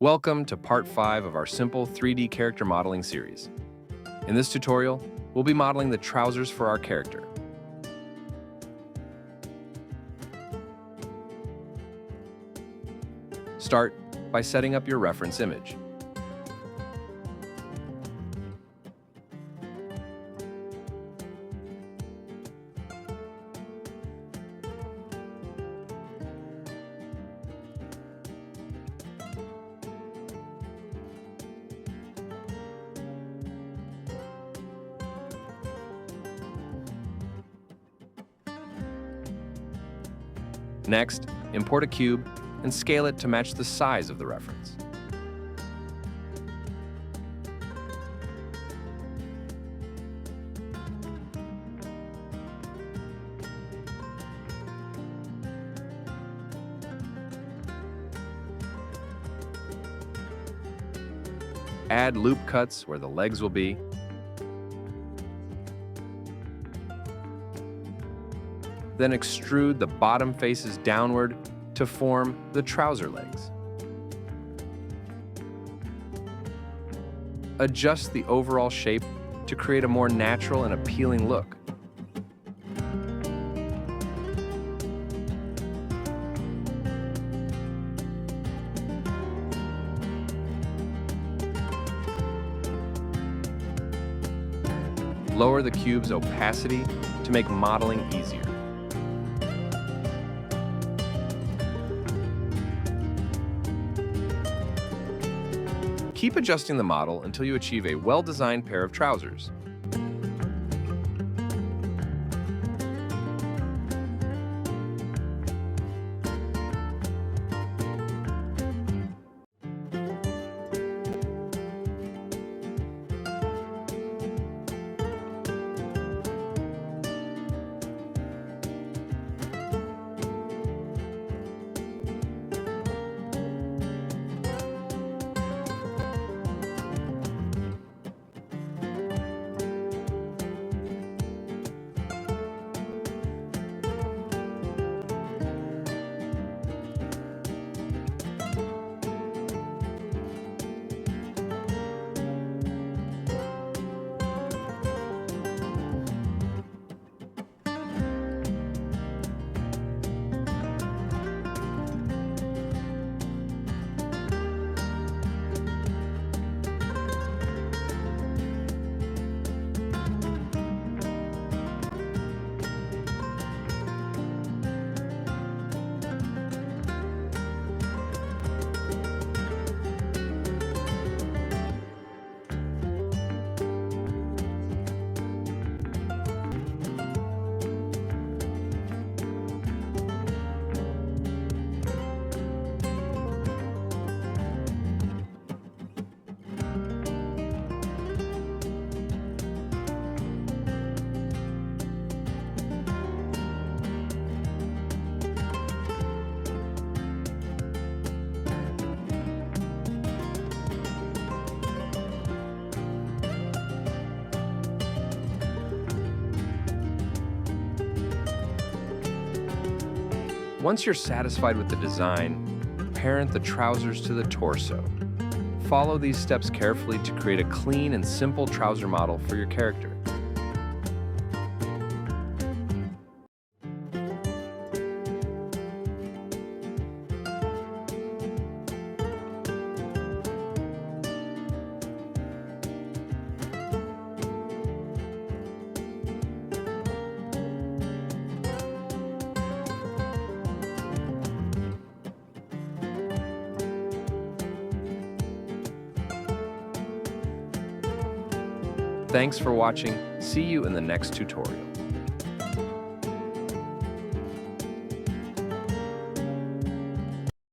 Welcome to part 5 of our simple 3D character modeling series. In this tutorial, we'll be modeling the trousers for our character. Start by setting up your reference image. Next, import a cube and scale it to match the size of the reference. Add loop cuts where the legs will be. Then extrude the bottom faces downward to form the trouser legs. Adjust the overall shape to create a more natural and appealing look. Lower the cube's opacity to make modeling easier. Keep adjusting the model until you achieve a well-designed pair of trousers. Once you're satisfied with the design, parent the trousers to the torso. Follow these steps carefully to create a clean and simple trouser model for your character. Thanks for watching. See you in the next tutorial.